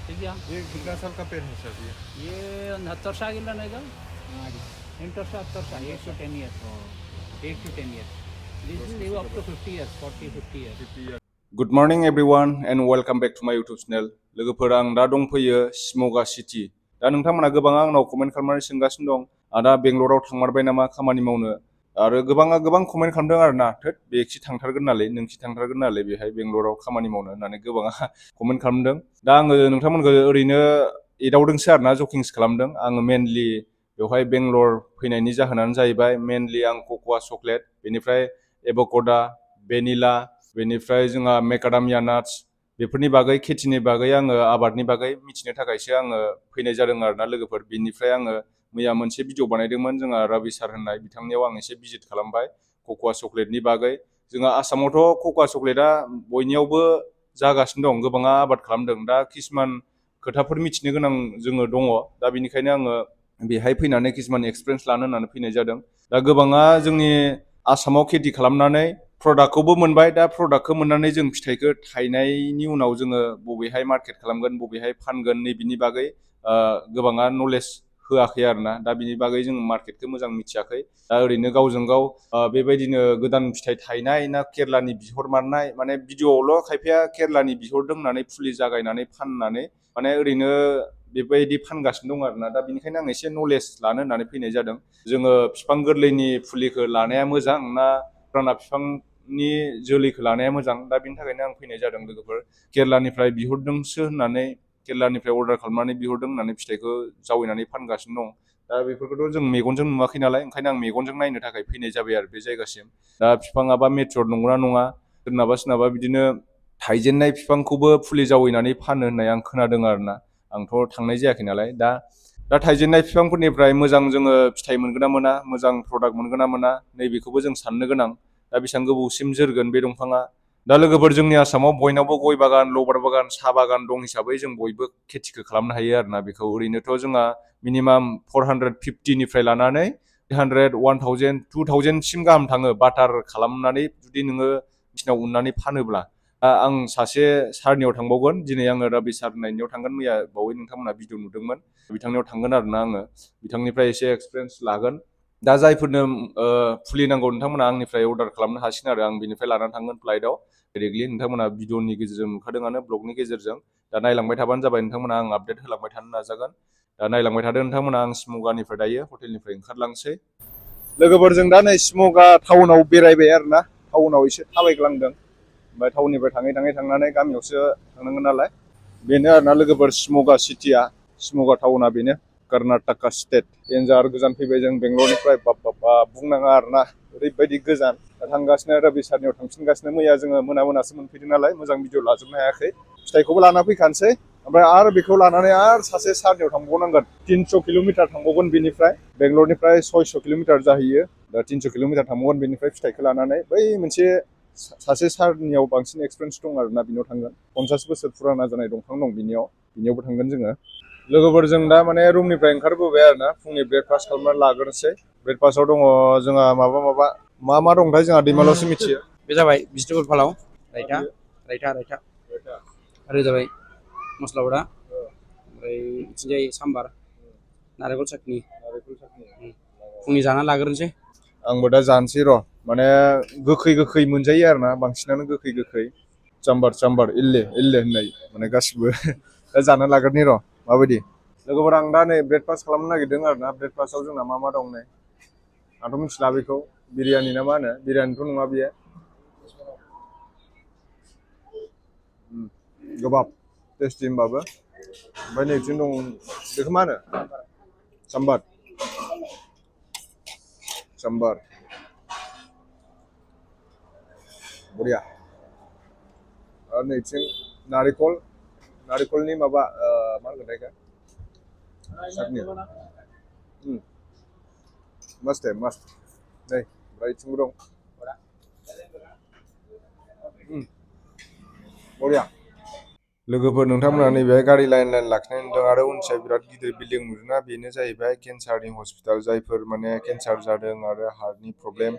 ठीक है ये कितना साल का पेड़ है सर ये 69 ಆಗಿಲ್ಲ ಈಗ 8 ವರ್ಷ 10 ವರ್ಷ 8 to 10 years 8 to 10 years this is live up to 50 years 40-50 years 50 years Good morning everyone and welcome back to my YouTube channel. लोगोफोर आं दा दंफैयो शिमगा सिटी। दा नोंथांमोना गोबाङा आंनाव कमेन्ट खालामनानै सोंगासिनो दं आदा बेंगलराव थांमारबाय नामा खामानि मावनो आरो गोबाङा गोबां कमेन्ट खालामदों आरोना थोद बेखि थांथारगोन नालाय नोंखि थांथारगोन नालाय बेहाय बेंगलराव खामानि मावनो होननानै गोबाङा कमेन्ट खालामदों। दा आङो नोंथांमोनखौ ओरैनो एदावदोंसो आरोना जकिंस खालामदों। आङो मेनलि बेवहाय बेंगलर फैनायनि जाहोनानो जाहैबाय मेनलि आं कक'आ चकलेट बेनिफ्राय एभ'काडो भेनिला बेनिफ्राय जोंहा मेकाडामिया नाट्स बेफोरनि बागै खेथिनि बागै आङो आबादनि बागै मिथिनो थाखायसो आङो फैनाय जादों आरोना लोगोफोर। बिनिफ्राय आङो मैया मोनसे भिडिअ बानायदोंमोन जोंहा रबि सार होननाय बिथांनियाव आं एसे भिजिट खालामबाय कक'आ चकलेटनि बागै। जोंहा आसामावथ' कक'आ चकलेटआ बयनियावबो जागासिनो दं, गोबाङा आबाद खालामदों। दा किसुमान खोथाफोर मिथिनो गोनां जोङो दङ। दा बेनिखायनो आङो बेहाय फैनानै किसुमान एक्सपिरियेन्स लानो होननानै फैनाय जादों। दा गोबाङा जोंनि आसामाव खेथि खालामनानै प्रडाक्टखौबो मोनबाय। दा प्रडाक्टखौ मोननानै जों फिथाइखौ थायनायनि उनाव जोङो बबेहाय मार्केट खालामगोन बबेहाय फानगोन नैबिनि बागै गोबाङा नलेज होआखै आरोना। दा बिनि बागै जों मार्केटखौ मोजां मिथियाखै। दा ओरैनो गावजों गाव बेबायदिनो गोदान फिथाइ थायनाय ना केरलानि बिहरमारनाय माने भिडिअआवल' खायफाया केरलानि बिहरदों होननानै फुलि जागायनानै फाननानै माने ओरैनो बेबायदि फानगासिनो दं आरोना। दा बेनिखायनो आं एसे नलेज लानो होननानै फैनाय जादों। जोङो बिफां गोरलैनि फुलिखौ लानाया मोजां ना फुराना बिफांनि जोलैखौ लानाया मोजां। दा बिनि थाखायनो आं फैनाय जादों लोगोफोर। केरलानिफ्राय बिहरदोंसो होननानै केरलानिफ्राय अर्डार खालामनानै बिहरदों होननानै फिथाइखौ जावैनानै फानगासिनो दं। दा बेफोरखौथ' जों मेगनजों नुवाखै नालाय ओंखायनो आं मेगनजों नायनो थाखाय फैनाय जाबाय आरो बे जायगासिम। दा बिफाङाबा मेचर नंगौना नङा, सोरनाबा सोरनाबा बिदिनो थाइजेननाय बिफांखौबो फुलि जावैनानै फानो होननाय आं खोनादों आरोना। आंथ' थांनाय जायाखै नालाय। दा थाइजेननाय बिफांफोरनिफ्राय मोजां जोङो फिथाइ मोनगोन ना मोना, मोजां प्रडाक्ट मोनगोन ना मोना, नैबेखौबो जों साननो गोनां। दा बेसेबां गोबावसिम जोरगोन बे दंफाङा। दा लोगोफोर जोंनि आसामाव बयनावबो गय बागान, लबार बागान, साहा बागान दं हिसाबै जों बयबो खेथिखौ खालामनो हायो आरोना। बेखौ ओरैनोथ' जोंहा मिनिमाम 450निफ्राय लानानै 300, 1000, 2000सिम गाहाम थाङो बाटार खालामनानै जुदि नोङो मेसिनाव उननानै फानोब्ला। आं सासे सारनियाव थांबावगोन दिनै। आङो रबि सार होननायनियाव थांगोन। मैया बावै नोंथांमोना भिडिअ नुदोंमोन। बिथांनियाव थांगोन आरोना आङो। बिथांनिफ्राय एसे एक्सपिरियेन्स लागोन। दा जायफोरनो फुलि नांगौ नोंथांमोना आंनिफ्राय अर्डार खालामनो हासिगोन आरो आं बिनिफ्राय लानानै थांगोन फ्लाइटआव डाइरेक्टलि। नोंथांमोना भिडिअनि गेजेरजों नुखादोंआनो, ब्लगनि गेजेरजों। दा नायलांबाय थाबानो जाबाय नोंथांमोना, आं आपडेट होलांबाय थानो नाजागोन। दा नायलांबाय थादो नोंथांमोना। आं शिमगानिफ्राय दायो हटेलनिफ्राय ओंखारलांसै। लोगोफोरजों दा नै शिमगा टाउनाव बेरायबाय आरोना। टाउनाव एसे थाबायग्लांदों। ओमफ्राय टाउननिफ्राय थाङै थाङै थांनानै गामियावसो थांनांगोन नालाय। बेनो आरोना लोगोफोर शिमगा सिटिया, शिमगा टाउना बेनो। कर्नाटका स्टेट। डेन्जार गोजान फैबाय जों बेंगलरनिफ्राय। बाब बुंनाङा आरोना, ओरैबायदि गोजान। दा थांगासिनो रबि सारनियाव थांफिनगासिनो। मैया जोङो मोनासो मोनफैदों नालाय मोजां भिडिअ लाजोबनो हायाखै। फिथाइखौबो लाना फैखानोसै। ओमफ्राय आरो बेखौ लानानै आरो सासे सारनियाव थांबावनांगोन। 300 किल'मिटार थांबावगोन बेनिफ्राय। बेंगलरनिफ्राय 600 किल'मिटार जाहैयो। दा 300 किल'मिटार थांबावगोन बेनिफ्राय फिथाइखौ लानानै। बै मोनसे सासे सारनियाव बांसिन एक्सपिरियेन्स दं आरोना, बिनियाव थांगोन। 50 बोसोर फुराना जानाय दंफां दं बिनियावबो थांगोन जोङो। लोगोफोरजों दा माने रुमनिफ्राय ओंखारबोबाय आरोना। फुंनि ब्रेकफास्ट खालामनानै लाग्रोनोसै। ब्रेकफास्टआव दङ जोंहा मा दंथाय जोंहा दैमालुआसो मिथियो। बे जाबाय भेजिटेबल पालाव, रायता आरो जाबाय मस्ला वड़ा, ओमफ्राय बिथिंजाय साम्बार, नारेंखल चाटनि। फुंनि जाना लाग्रोनोसै। आंबो दा जानोसै र'। माने गोखै मोनजायो आरोना, बांसिनानो गोखै। चाम्बार इल्ले होननाय माने गासिबो। दा जाना लाग्रोनि र', माबायदि। लोगोफोर आं दा नै ब्रेकफास्ट खालामनो नागिरदों आरोना। ब्रेकफास्टआव जोंना मा दं नै। आंथ' मिथिला बेखौ। बिरियानि ना मा होनो, बिरियानिथ' नङा बियो। गोबाब टेस्टि होमबाबो। ओमफ्राय नैथिं दं बेखौ मा होनो, साम्बार बरिया। आरो नैथिं नारिखलनि माबा मा होनगोन बेखौ, चाटनि। मस्त नै ओमफ्राय इथिंबो दं बरिया। लोगोफोर नोंथांमोना नैबेहाय गारि लाइन लाखिनाय नुदों आरो उनथिं बिराद गिदिर बिल्डिं नुदोंना, बेनो जाहैबाय केन्सारनि हस्पिटाल। जायफोर माने केन्सार जादों आरो हार्टनि प्रब्लेम,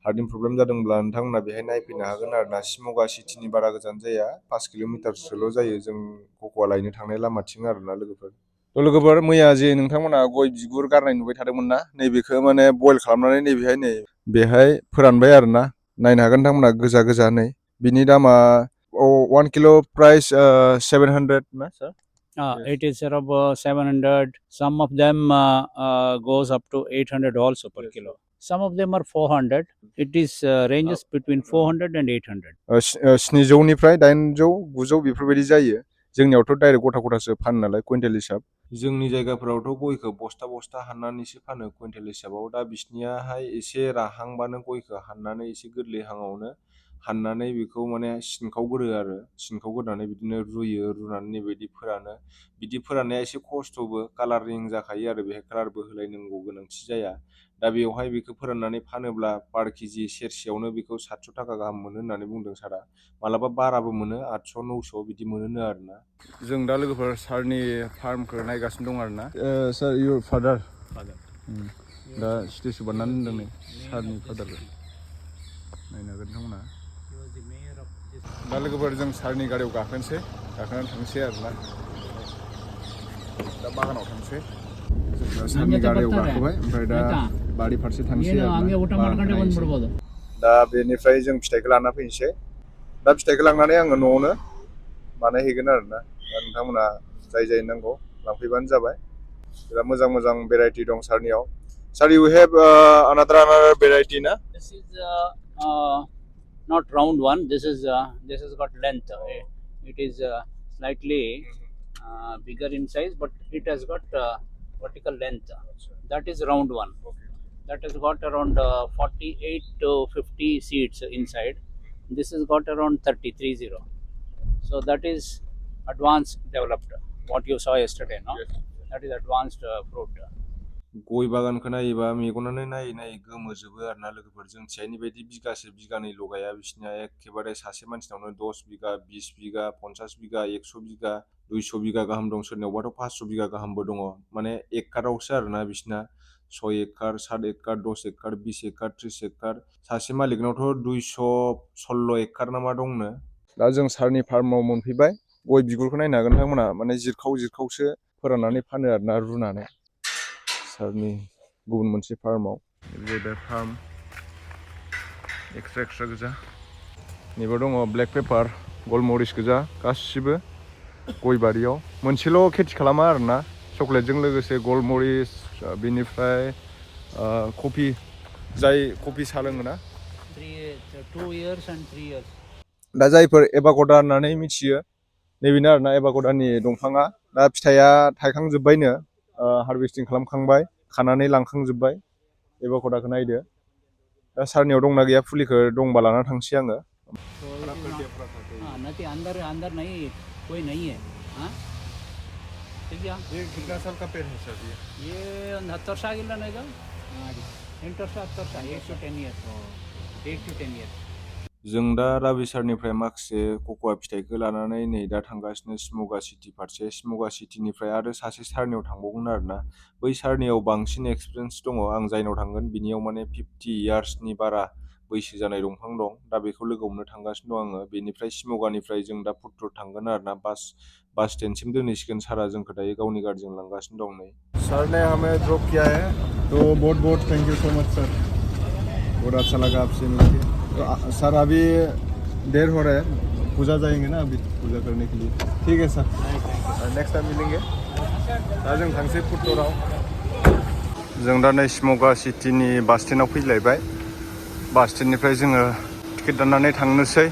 हार्टनि प्रब्लेम जादोंब्ला नोंथांमोना बेहाय नायफैनो हागोन आरो ना। शिमगा सिटिनि बारा गोजान जाया, 5 किल'मिटारसोल' जायो जों कक'वा लायनो थांनाय लामाथिं आरो ना लोगोफोर। थ' लोगोफोर मैया जे नोंथांमोना गय बिगुर गारनाय नुबाय थादोंमोन ना, नैबेखौ माने बयल खालामनानै नैबेहाय बेहाय फोरानबाय आरो ना। नायनो हागोन नोंथांमोना गोजा गोजा नै। बिनि दामा 1 किल' प्राइस 700 ना सार? It is around 700. Some of them goes up to 800 also per kilo. Some of them are 400. It is ranges between 400 and 800. 700निफ्राय 800 900 बेफोरबायदि जायो। जोंनियावथ' डाइरेक्ट गथा गथासो फानो नालाय कुइन्टेल हिसाब। जोंनि जायगाफोरावथ' गयखौ बस्था बस्था हाननानैसो फानो कुइन्टेल हिसाबाव। दा बिसनियाहाय एसे राहांबानो गयखौ हाननानै एसे गोरलैहाङावनो हाननानै बेखौ माने सिनखावगोरो आरो। सिनखावगोरनानै बिदिनो रुयो, रुनानै बेबायदि फोरानो। बिदि फोराननाया एसे खस्थ'बो, कालारिं जाखायो आरो बेहाय कालारबो होलायनांगौ गोनांथि जाया। दा बेवहाय बेखौ फोराननानै फानोब्ला पार केजि सेरसेयावनो बेखौ 700 थाखा गाहाम मोनो होननानै बुंदों सारा। मालाबा बाराबो मोनो, 800 900 बिदि मोनोनो आरो ना। जों दा लोगोफोर सारनि फार्मखौ नायगासिनो दं आरो ना। सार इउर फादार दा स्टेसु बानायनानै दोनदों नै सारनि फादारखौ नायनो हागोन नोंथांमोना। दा लोगोफोर जों सारनि गारियाव गाखोनोसै, गाखोनानै थांसै आरो ना। दा बागानाव थांसै। जों सारनि गारियाव गाखोबाय, ओमफ्राय दा बारि फारसे थांसै आरो ना। दा बेनिफ्राय जों फिथाइखौ लाना फैनोसै। दा फिथाइखौ लांनानै आङो न'आवनो बानायहैगोन आरो ना। दा नोंथांमोना जाय जाय नांगौ लांफैबानो जाबाय। बिराद मोजां मोजां भेराइटि दं सारनियाव। Sir, you have another variety, na? This is not round one. This is got length. It is slightly bigger in size, but it has got vertical length. That is round one. That has got around 48 to 50 seeds inside. This has got around 30. So that is advanced developed. What you saw yesterday, no? Yes. That is advanced fruit. गय बागानखौ नायोबा मेगनानो नायै नायै गोमोजोबो आरो ना लोगोफोर। जोंथिंनि बायदि बिगासे बिगानैल' गाया बिसिनिया, एखेबारे सासे मानसिनावनो 10 बिगा 20 बिगा 50 बिगा 100 बिगा 200 बिगा गाहाम दं, सोरनियावबाथ' 500 बिगा गाहामबो दङ। माने एकारावसो आरो ना बिसिना। 6 एकार 7 एकार 10 एकार 20 एकार 30 एकार। सासे मालिकनावथ' 216 एकार ना मा दंनो। दा जों सारनि फार्माव मोनफैबाय। गय बिगुरखौ नायनो हागोन नोंथांमोना, माने जिरखाव जिरखावसो फोराननानै फानो आरो ना रुनानै। सारनि गुबुन मोनसे फार्माव जाहैबाय फार्म एक्सट्रा एक्सट्रा गोजा। नैबो दङ ब्लेक पेपार, गलमरिस गोजा, गासिबो गय बारियाव। मोनसेल' खेथि खालामा आरो ना, चक्लेटजों लोगोसे गलमरिस, बेनिफ्राय कफि, जाय कफि साहा लोङोना। 2 years and 3 years. दा जायफोर एभाकाडा होननानै मिथियो, नैबेनो आरो ना एभाकाडानि दंफाङा। दा फिथाइया थायखांजोब्बायनो, हारभेस्टिं खालामखांबाय, खानानै लांखांजोब्बाय। एभाकाडाखौ नायदो। दा सारनियाव दंना गैया फुलिखौ, दंबा लाना थांसै आङो। नहीं अंदर नहीं, कोई नहीं है। हाँ ठीक है। ये कितना साल का पेड़ है सर ये 10 ವರ್ಷ ಆಗಿಲ್ಲ ಈಗ. 8 ವರ್ಷ 10 ವರ್ಷ 8 to 10 years. 8 to 10 years. जों दा राबि सारनिफ्राय माखासे कक'वा फिथाइखौ लानानै नै दा थांगासिनो शिमगा सिटि फारसे। शिमगा सिटिनिफ्राय आरो सासे सारनियाव थांबावगोन आरो ना। बै सारनियाव बांसिन एक्सपिरियेन्स दङ, आं जायनाव थांगोन बिनियाव माने 50 इयार्सनि बारा बैसो जानाय दंफां दं। दा बेखौ लोगो हमनो थांगासिनो दं आङो। बेनिफ्राय शिमगानिफ्राय जों दा पुट्टुर थांगोन आरो ना। बास स्टेन्डसिम दोनहैसिगोन सारा, जोंखौ दायो गावनि गारिजों लांगासिनो दं नै। सर ने हमें ड्रॉप किया है, तो बहुत बहुत थैंक यू सो मच सर। बहुत अच्छा लगा आपसे मिलके। तो सर अभी देर हो रहा है, पूजा जाएंगे ना अभी, पूजा करने के लिए। ठीक है सर, नेक्स्ट टाइम मिलेंगे। दा जों थांसै पुट्टुराव। जों दा नै शिमगा सिटिनि बास स्टेन्डआव फैलायबाय। बास स्टेन्डनिफ्राय जोङो टिकेट दाननानै थांनोसै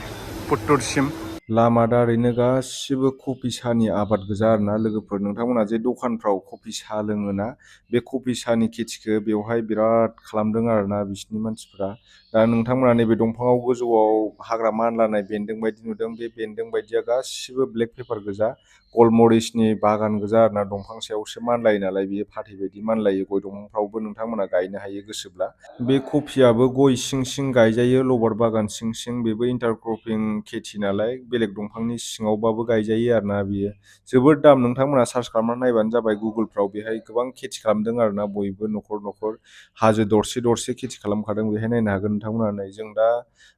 पुट्टुरसिम। लामा दारैनो गासिबो कफि साहानि आबाद गोजा आरो ना लोगोफोर। नोंथांमोना जे दखानफ्राव कफि साहा लोङोना, बे कफि साहानि खेथिखौ बेवहाय बिराद खालामदों आरो ना बिसिनि मानसिफ्रा। दा नोंथांमोना नैबे दंफाङाव गोजौआव हाग्रा मानलानाय बेन्दों बायदि नुदों, बे बेन्दों बायदिया गासिबो ब्लेक पेपार गोजा। गलमरिसनि बागान गोजा आरो ना, दंफां सायावसो मानलायो नालाय बियो, फाथै बायदि मानलायो। गय दंफांफ्रावबो नोंथांमोना गायनो हायो गोसोब्ला। बे कफियाबो गय सिं सिं गायजायो, लबार बागान सिं सिं। बेबो इन्टारक्रपिं खेथि नालाय, बेलेग बेलेग दंफांनि सिङावबाबो गायजायो आरोना बियो जोबोद दाम नोंथांमोना सार्च खालामनानै नायबानो जाबाय गुगोलफ्राव बेहाय गोबां खेथि खालामदों आरोना बयबो न'खर हाजो दरसे खेथि खालामखादों बेहाय नायनो हागोन नोंथांमोना नै जों दा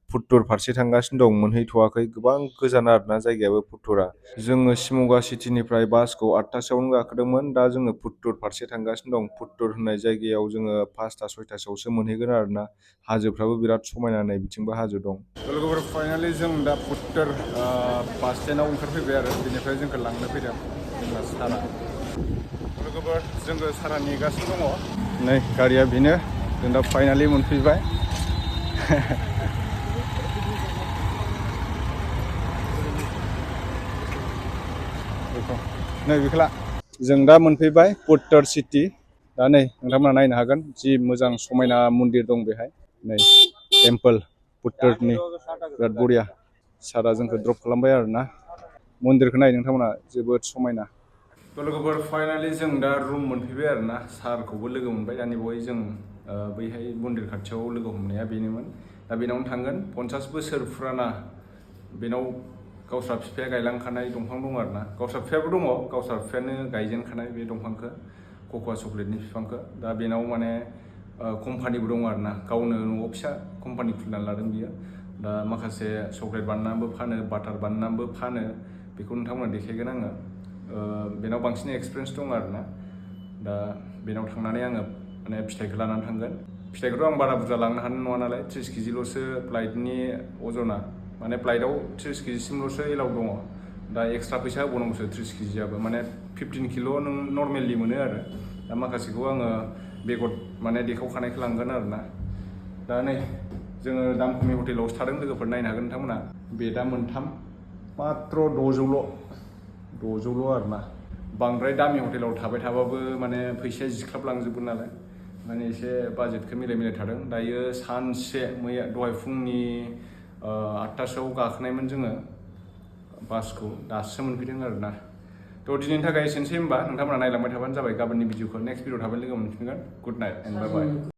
पुट्टुर फारसे थांगासिनो दं मोनहैथ'वाखै गोबां गोजान आरोना जायगायाबो पुट्टुरा जोङो शिमगा सिटिनिफ्राय बासखौ 8टासोआवनो गाखोदोंमोन दा जोङो पुट्टुर फारसे थांगासिनो दं पुट्टुर होननाय जायगायाव जोङो 5टा 6टासोआवसो मोनहैगोन आरोना हाजोफ्राबो बिराद समायना नै बिथिंबो हाजो दं लोगोफोर फाइनालि जों दा पुट्टुर बास स्टेन्डआव ओंखारफैबाय आरो बेनिफ्राय जोंखौ लांनो फैदों जोंना सारा लोगोफोर जोङो सारा नेगासिनो दङ नै गारिया बेनो जों दा फाइनालि मोनफैबाय नै बेखौला जों दा मोनफैबाय पुट्टुर सिटि दा नै नोंथांमोना नायनो हागोन जि मोजां समायना मन्दिर दं बेहाय नै टेम्पोल पुट्टुरनि बिराद बरिया सारा जोंखौ ड्रप खालामबाय आरोना मन्दिरखौ नाय नोंथांमोना जोबोद समायना लोगोफोर फाइनालि जों दा रुम मोनफैबाय आरोना सारखौबो लोगो मोनबाय दानि बावै जों बैहाय मन्दिर खाथियाव लोगो हमनाया बेनोमोन दा बेनावनो थांगोन 50 बोसोर फुराना बेनाव गावस्रा बिफाया गायलांखानाय दंफां दं आरोना गावस्रा बिफायाबो दङ गावस्रा बिफायानो गायजेनखानाय बे दंफांखौ कक'आ चक्लेटनि बिफांखौ दा बेनाव माने कम्पानिबो दं आरोना गावनो न'आव फिसा कम्पानि खुलिनानै लादों बियो दा माखासे चक्लेट बानायनानैबो फानो बाटार बानायनानैबो फानो बेखौ नोंथांमोना देखायगोन आङो बेनाव बांसिन एक्सपिरियेन्स दं आरोना दा बेनाव थांनानै आङो माने फिथाइखौ लानानै थांगोन फिथाइखौथ' आं बारा बुरजा लांनो हानाय नङा नालाय 30 केजिल'सो फ्लाइटनि अजना माने फ्लाइटआव 30 केजिसिमल'सो एलाउ दङ दा एक्सट्रा फैसा होबावनांगौसो 30 केजियाबो माने 15 किल' नों नर्मेलि मोनो आरो दा माखासेखौ आङो बेगर माने देखावखानायखौ लांगोन आरोना दा नै जोङो दामखुमि हटेलावसो थादों लोगोफोर नायनो हागोन नोंथांमोना बेदा मोनथाम मात्र 6जौल' आरोना बांद्राय दामि हटेलाव थाबाय थाबाबो माने फैसाया जिख्लाबलांजोबगोन नालाय माने एसे बाजेटखौ मिलाय थादों दायो सानसे मैया दहाय फुंनि 8टासोआव गाखोनायमोन जोङो बासखौ दासो मोनफैदों आरोना थ' दिनैनि थाखाय एसेनोसै होमबा नोंथांमोना नायलांबाय थाबानो जाबाय गाबोननि भिडिअखौ नेक्स्ट भिडिअ थाबैनो लोगो मोनफिनगोन good night and bye bye